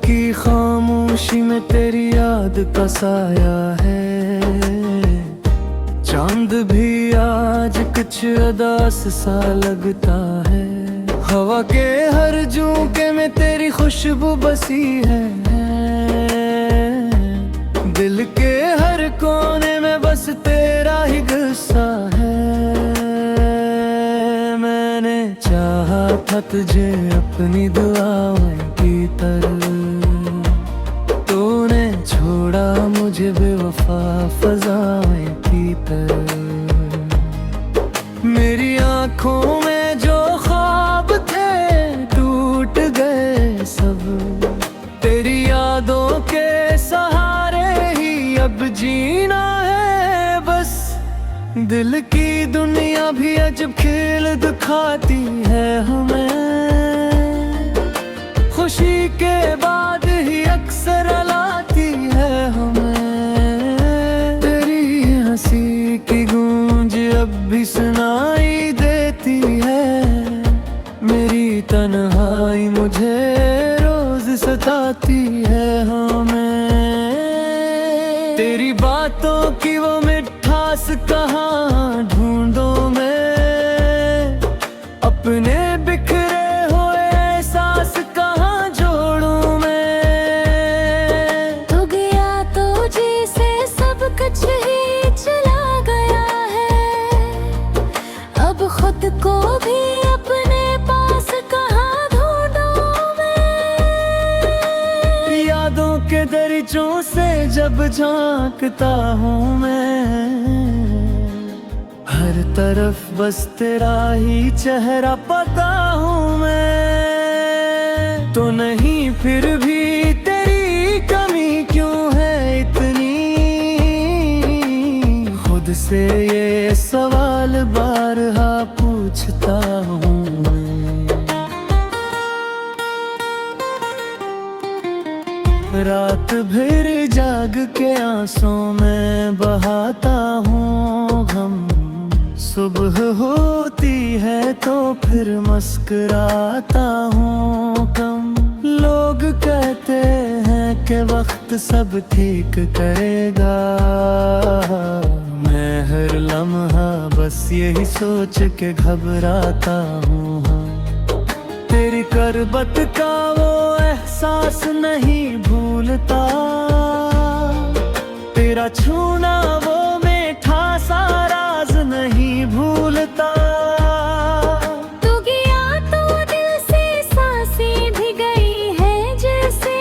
की खामोशी में तेरी याद का साया है। चांद भी आज कुछ उदास सा लगता है। हवा के हर झोंके में तेरी खुशबू बसी है। दिल के हर कोने में बस तेरा ही गुस्सा है। मैंने चाहा था तुझे अपनी दुआओं की तरह, तूने छोड़ा मुझे बेवफा फज़ाओं की तरह। मेरी आँखों में जो ख्वाब थे टूट गए सब, तेरी यादों के सहारे ही अब जीना है बस। दिल की दुनिया भी अजब खेल दिखाती है हमें, खुशी के बाद ही अक्सर लाती है हमें। तेरी हंसी की गूंज अब भी सुनाई देती है। मेरी तन्हाई मुझे रोज सताती है हमें। तेरी बातों की वो मिठास कहाँ ढूंढूं मैं, अपने बिखरे हुए एहसास कहाँ जोड़ूं मैं। तू गया तो जी से सब कुछ ही चला गया है, अब खुद को भी अपने पास कहाँ ढूंढूं मैं। यादों के दरिचों से जब झांकता हूँ मैं, हर तरफ बस तेरा ही चेहरा पाता हूँ मैं। तो नहीं फिर भी तेरी कमी क्यों है इतनी, खुद से ये सवाल बारहा पूछता हूँ मैं। रात भर जाग के आंसू में बहाता हूँ गम, सुबह होती है तो फिर मुस्कुराता हूँ कम। लोग कहते हैं कि वक्त सब ठीक करेगा, मैं हर लम्हा बस यही सोच के घबराता हूँ। तेरी करबत का वो एहसास नहीं भूलता, तेरा छूना वो मीठा सा राज नहीं भूलता। तू गया तो दिल से सांसें भी गई है जैसे,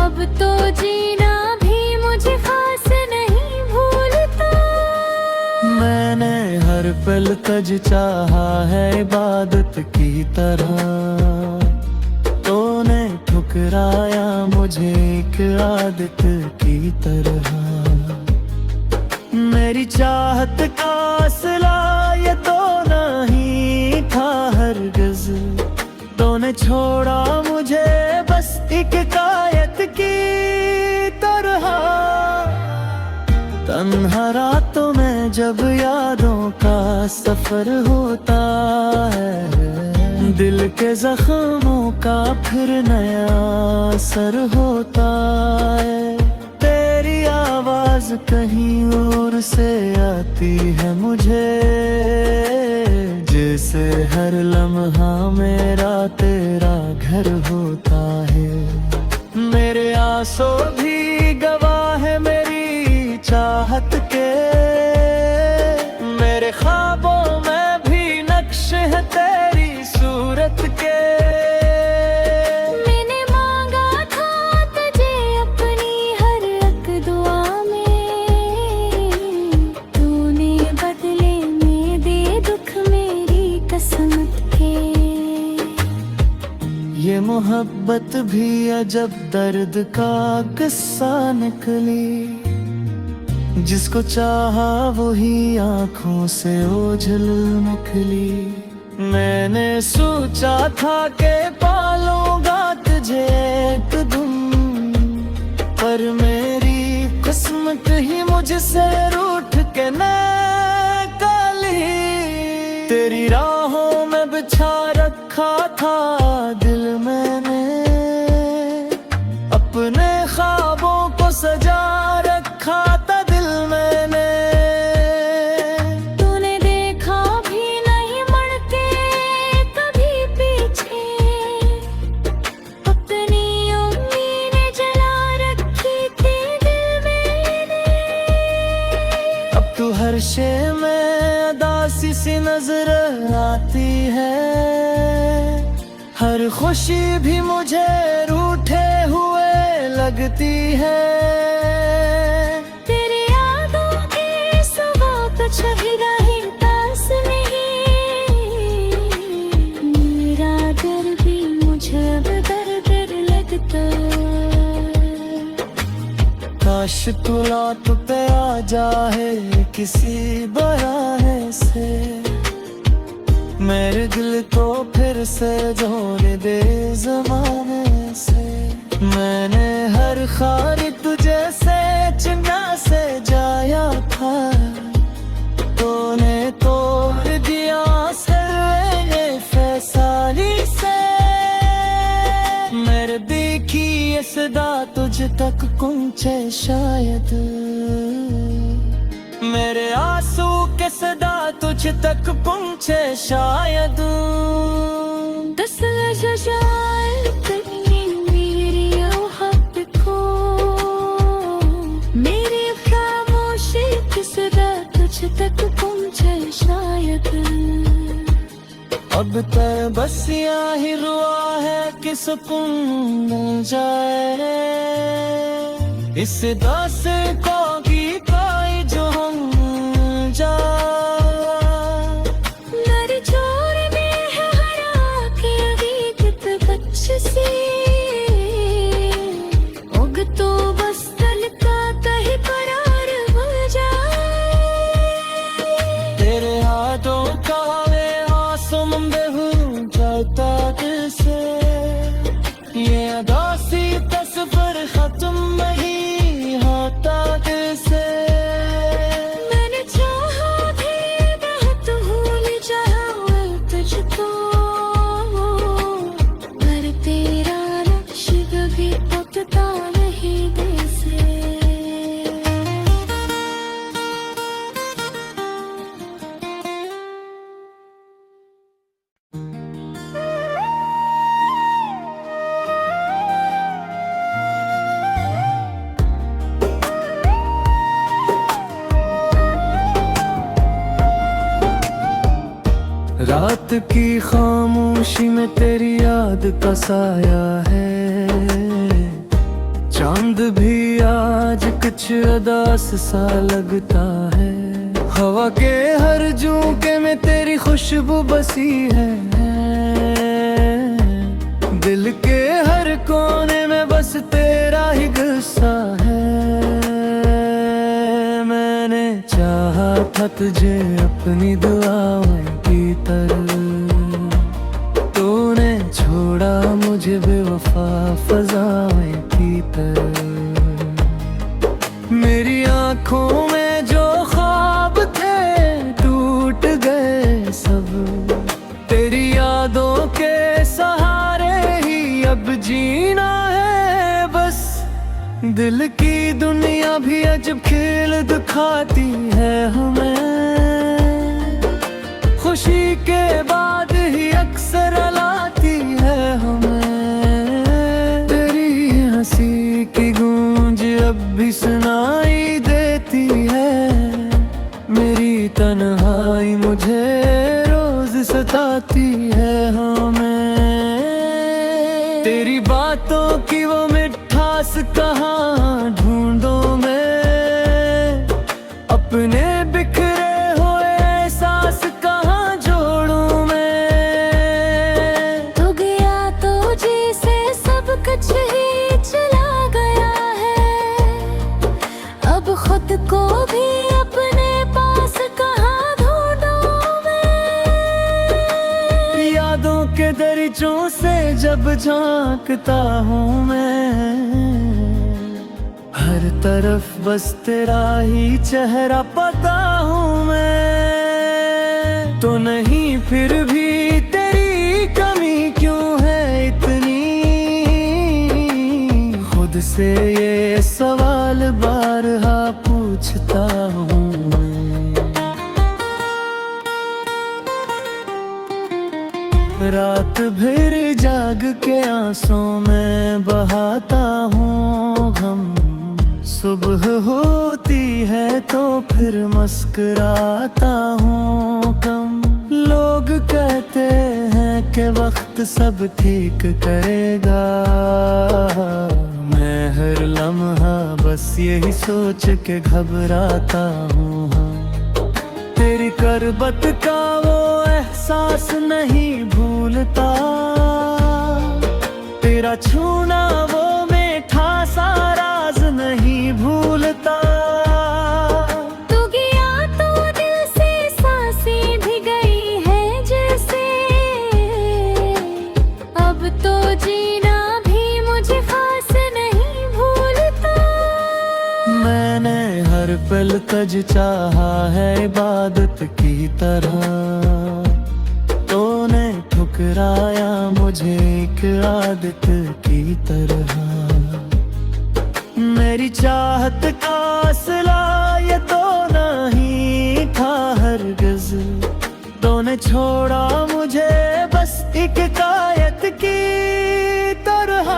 अब तो जीना भी मुझे खास नहीं भूलता। मैंने हर पल तुझ चाहा है इबादत की तरह, तूने ठुकराया मुझे एक आदत की तरह। मेरी चाहत का असला ये तो नहीं था हरगिज़, तूने छोड़ा मुझे बस एक कायत की तरह। तन्हा रातों में जब यादों का सफर होता है, दिल के जख्मों का फिर नया असर होता है। तेरी आवाज कहीं और से आती है मुझे, जैसे हर लम्हा मेरा तेरा घर होता है। मेरे आंसू भी गवाह है मेरी चाहत के, मेरे ख्वाबों में भी नक्श है तेरी सूरत के। मैंने मांगा था तुझे अपनी हर एक दुआ में, तूने बदले में दे दुख मेरी किस्मत के। ये मोहब्बत भी अजब दर्द का किस्सा निकली, जिसको चाहा वही आंखों से ओझल निकली। मैंने सोचा था कि पालूंगा तुझे एक दिन, पर मेरी किस्मत ही मुझसे रूठ के निकली। तेरी राहों में बिछा रखा था दिल मैंने, नशे में उदासी सी नजर आती है, हर खुशी भी मुझे रूठे हुए लगती है। तेरी यादों की सुबह कुछ भी नहीं पास नहीं, मेरा डर भी मुझे अब दर लगता। काश तू लौट पे आ जाए किसी बराहे से, मेरे दिल को फिर से जोड़ दे ज़माने से। मैंने हर ख्वार तुझे से चुना से जाया था, तूने तोड़ दिया सर्वे फैसाली से। मेरे देखी ये सदा तुझ तक पहुंचे शायद, मेरे आंसू के सदा तुझ तक पहुंचे शायद। दस लजाए तेरी मेरी औहत को, मेरी खामोशी की सदा तुझ तक पहुंचे शायद। अब तक बस यही रुआ है कि सुकून मिल जाए, इस दास को की पाई जो हम जा। मेरे जोर में है हरा के अगीत बच्च सी, उग तो बस तल का कहीं करार हो जाए। तेरे हाथों का वे आसम बेहू जाता कैसे, ये अदासी तस्वर खत्म नहीं होता कैसे। मैंने चाहा भी बहुत भूल जाऊं तुझको, पर तेरा नक्श कभी उठता नहीं दिल से। रात की खामोशी में तेरी याद का साया है, चांद भी आज कुछ अदास सा लगता है। हवा के हर झोंके में तेरी खुशबू बसी है, दिल के हर कोने में बस तेरा ही गुस्सा है। मैंने चाहा था तुझे अपनी दुआओं की तरह, तूने छोड़ा मुझे बेवफा फज़ाओं की तरह। मेरी आंखों में जो ख्वाब थे टूट गए सब, तेरी यादों के सहारे ही अब जीना है बस। दिल की दुनिया भी अजब खेल दिखाती है हमें, खुशी के बाद ही अक्सर लाती है हमें। तेरी हंसी की गूंज अब भी सुनाई देती है, मेरी तन्हाई मुझे रोज सताती है हमें। तेरी बातों की वो मिठास कहाँ ढूंढूं मैं, अपने बिखरे हुए एहसास कहाँ जोड़ूं मैं। तू गया तो जैसे सब कुछ ही चला गया है, अब खुद को भी अपने पास कहाँ ढूंढूं मैं। यादों के दरीचों से जब झांकता हूँ मैं, हर तरफ बस तेरा ही चेहरा पाता हूँ मैं। तो नहीं फिर भी तेरी कमी क्यों है इतनी, खुद से ये सवाल बारहा पूछता हूँ मैं। रात भर जाग के आंसू में बहाता हूँ गम, सुबह होती है तो फिर मुस्कुराता हूँ कम। लोग कहते हैं कि वक्त सब ठीक करेगा, मैं हर लम्हा बस यही सोच के घबराता हूँ। तेरी करबत का वो एहसास नहीं भूलता, तेरा छूना वो मीठा सा राज नहीं भूलता। तू गया तो दिल से सांसें भी गई है जैसे, अब तो जीना भी मुझे खास नहीं भूलता। मैंने हर पल तज चाहा है इबादत की तरह, तूने ठुकराया मुझे एक आदत की तरह। मेरी चाहत का असला ये तो नहीं था हरगिज़, तूने छोड़ा मुझे बस एक कायत की तरह।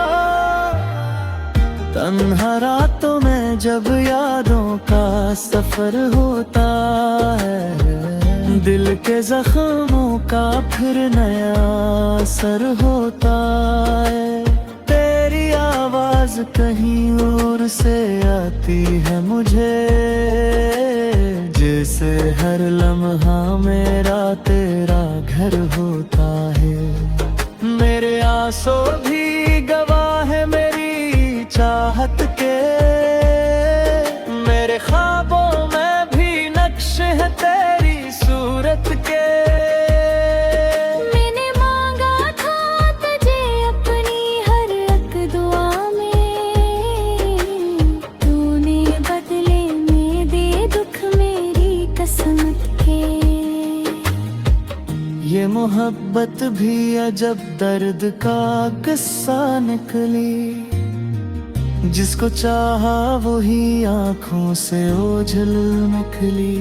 तन्हा रातों में जब यादों का सफर होता है, दिल के जख्मों का फिर नया असर होता है। तेरी आवाज कहीं और से आती है मुझे, जैसे हर लम्हा मेरा तेरा घर होता है। मेरे आंसू भी गवाह है मेरी चाहत के, मेरे ख्वाबों में भी नक्श है तेरी सूरत के। मैंने मांगा था तुझे अपनी हर एक दुआ में, तूने बदले में दे दुख मेरी किस्मत के। ये मोहब्बत भी अजब दर्द का किस्सा निकली, जिसको चाहा वही आंखों से ओझल निकली।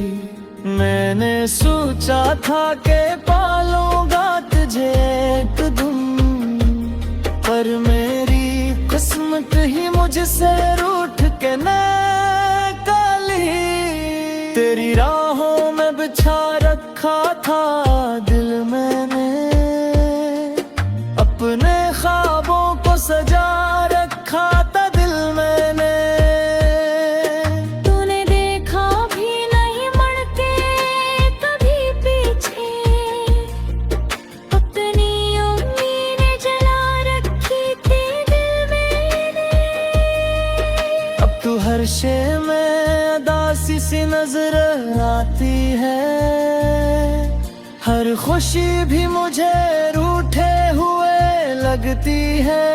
मैंने सोचा था कि पालूंगा तुझे एक दिन, पर मेरी किस्मत ही मुझसे रूठ के निकली। तेरी राहों में बिछा रखा था दिल मैंने, अपने ख्वाबों को सजा रखा था दिल मैंने। तूने देखा भी नहीं मुड़ के कभी पीछे, अपनी उम्मीदें जला रखी थी दिल मैंने। अब तू हर शे में उदासी सी नजर आती है, हर खुशी भी मुझे रूठे हुए लगती है।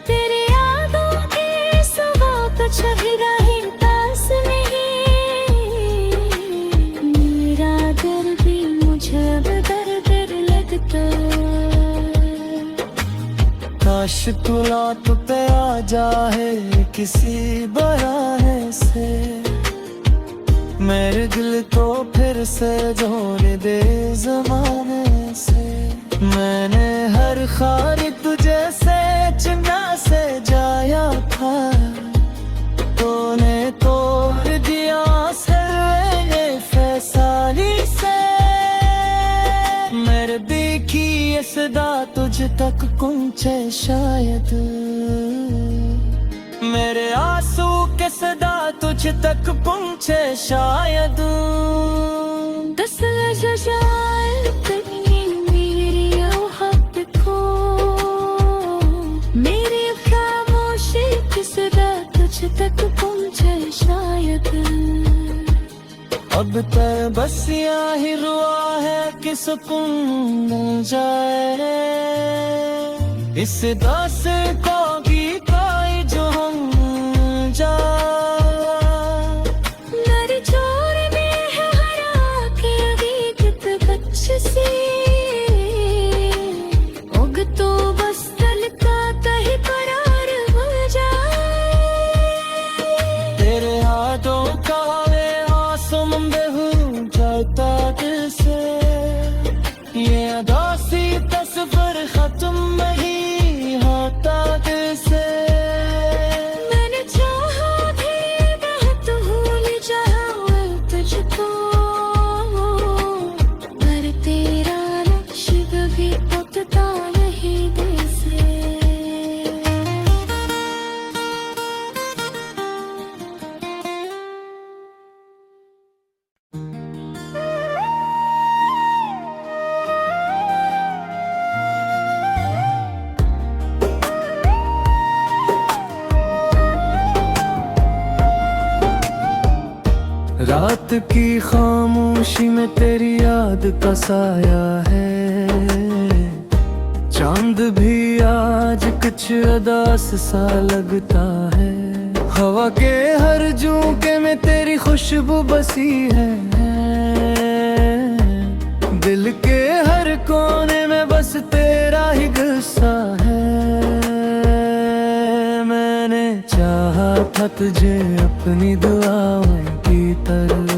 तेरी यादों के सिवा कुछ भी नहीं पास नहीं, मेरा दिल भी मुझे अब दर लगता। काश तू लौट पे आ जाए किसी बराहे से, मेरे दिल को फिर से जोड़ दे ज़माने से। मैंने हर ख्वारी तुझे से चिन्ना से जाया था, तूने तोड़ दिया सिरे फैसाली से। मेरे देखी ये सदा तुझ तक पहुंचे शायद, मेरे आंसू के सदा तुझ तक पहुंचे शायद। दस लजाए तेरी मेरी औहद को, मेरी खामोशी की सदा तुझ तक पहुंचे शायद। अब तो बस यही रुआ है कि सुकून मिल जाए, इस दास को गीताई जो हम जा। मेरी चोर में है हरा के हकीकत बच्च सी, उग तो बस तल का कहीं करार हो जाए। तेरे हाथों का वे आसम बेहू जाता दिल से, ये अदासी तस्वर खत्म नहीं होता दिल रात की खामोशी में तेरी याद का साया है। चांद भी आज कुछ अदास सा लगता है। हवा के हर झोंके में तेरी खुशबू बसी है। दिल के हर कोने में बस तेरा ही गुस्सा है। मैंने चाहा था तुझे अपनी दुआओं की तरह,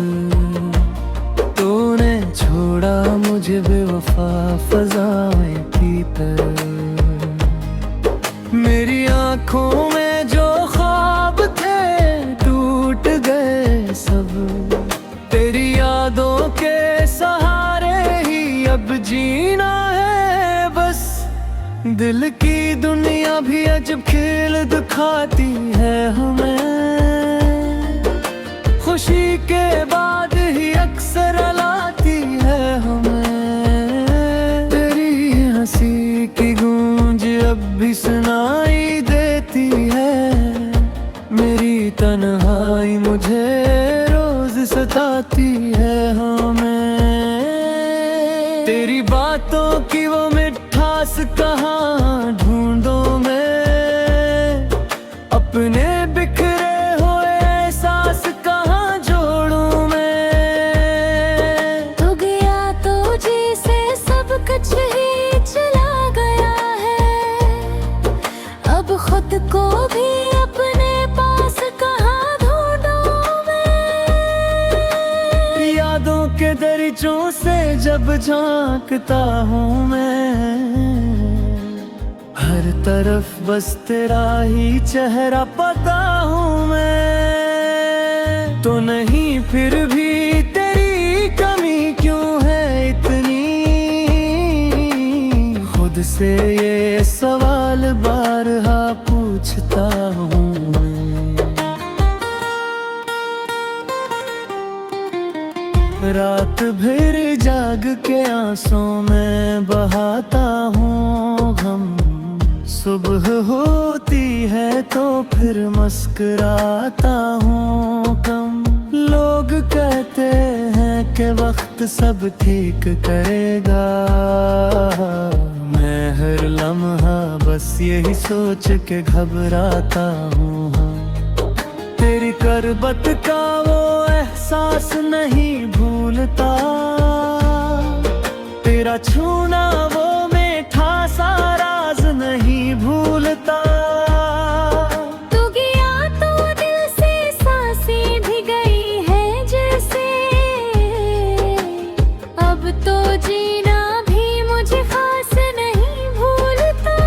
तूने छोड़ा मुझे बेवफा फज़ाओं की तरह। मेरी आँखों में जो ख्वाब थे टूट गए सब, तेरी यादों के सहारे ही अब जीना है बस। दिल की दुनिया भी अजब खेल दिखाती है हमें, खुशी के बाद ही अक्सर रुलाती है हमें। तेरी हंसी की गूंज अब भी सुनाई देती है। मेरी तन्हाई मुझे रोज सताती है हमें। तेरी बातों की वो मिठास कहाँ ढूंढूं मैं, अपने बिखरे हुए एहसास कहाँ जोड़ूं मैं। तू गया तो जैसे सब कुछ ही चला गया है, अब खुद को भी अपने पास कहाँ ढूंढूं मैं। यादों के दरिचों से जब झांकता हूँ मैं, हर तरफ बस तेरा ही चेहरा पाता हूँ मैं। तो नहीं फिर भी तेरी कमी क्यों है इतनी, खुद से ये सवाल बारहा पूछता हूँ मैं। रात भर जाग के आंसू में बहाता हूँ गम, सुबह होती है तो फिर मुस्कुराता हूँ कम। लोग कहते हैं कि वक्त सब ठीक करेगा, मैं हर लम्हा बस यही सोच के घबराता हूँ। तेरी करबत का वो एहसास नहीं भूलता, तेरा छूना वो मीठा सा राज नहीं भूलता। तू गया तो दिल से सांसें भी गई है जैसे, अब तो जीना भी मुझे खास नहीं भूलता।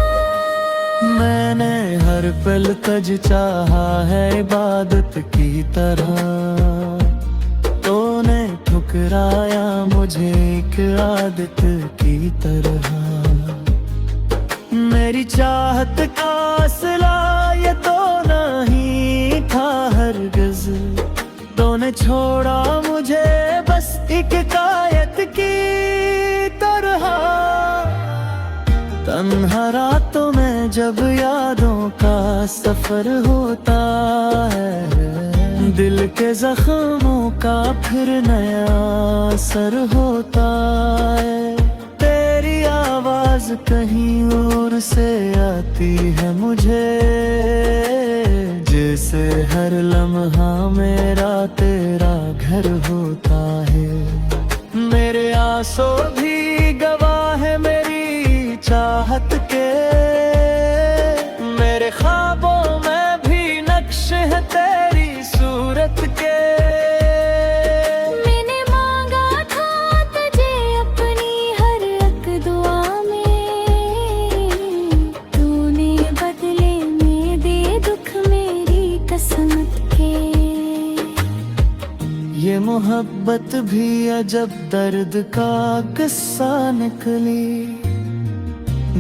मैंने हर पल तुझ चाहा है इबादत की तरह, तूने ठुकराया मुझे एक आदत की तरह। मेरी चाहत का असला ये तो नहीं था हरगिज़, तूने छोड़ा मुझे बस एक कायत की तरह। तन्हा रातों में जब यादों का सफर होता है, दिल के जख्मों का फिर नया असर होता है। तेरी आवाज कहीं और से आती है मुझे, जैसे हर लम्हा मेरा तेरा घर होता है। मेरे आंसू भी गवाह है मेरी चाहत के, मेरे ख्वाबों में भी नक्श है तेरी सूरत के। मैंने मांगा था तुझे अपनी हर एक दुआ में, तूने बदले में दे दुख मेरी किस्मत के। ये मोहब्बत भी अजब दर्द का किस्सा निकली,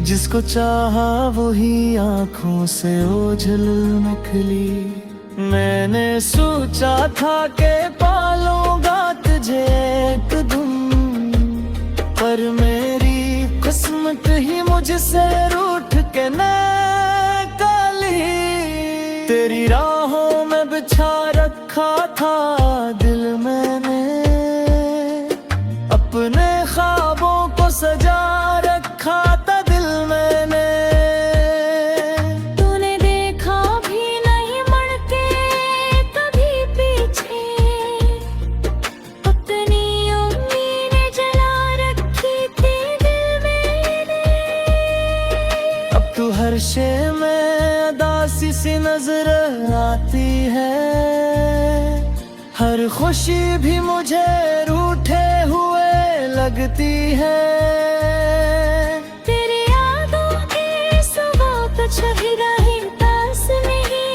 जिसको चाहा वही आंखों से ओझल निकली। मैंने सोचा था कि पालूंगा तुझे एक दिन, पर मेरी किस्मत ही मुझसे रूठ के निकली। तेरी राहों में बिछा रखा था दिल मैंने, में अदासी सी नजर आती है। हर खुशी भी मुझे रूठे हुए लगती है। तेरी यादों की सुबह तो छही रही पास नहीं।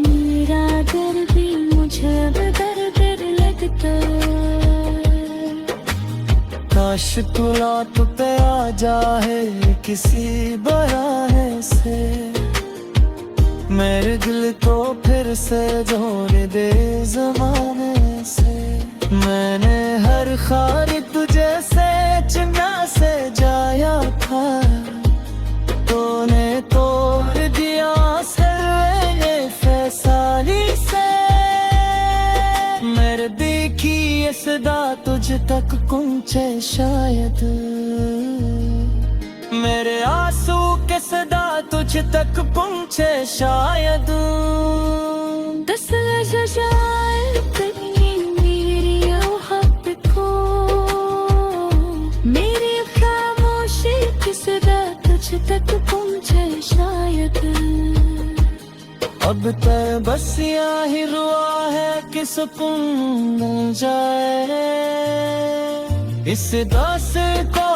मेरा दर्द भी मुझे अब दर्द लगता। काश तू लौट पे आ जाए किसी बराहे से, मेरे दिल को फिर से जोड़ दे ज़माने से। मैंने हर ख्वार तुझे से चिन्ना से जाया था, तूने तोड़ दिया सर्वे फैसाली से। मेरे देखी ये सदा तुझ तक पहुंचे शायद, मेरे आंसू के सदा तुझ तक पहुंचे शायद। दस लजाए तेरी मेरी औहत को, मेरी खामोशी की सदा तुझ तक पहुंचे शायद। अब तक बस ही रुआ है कि सुकून मिल जाए, इस दास को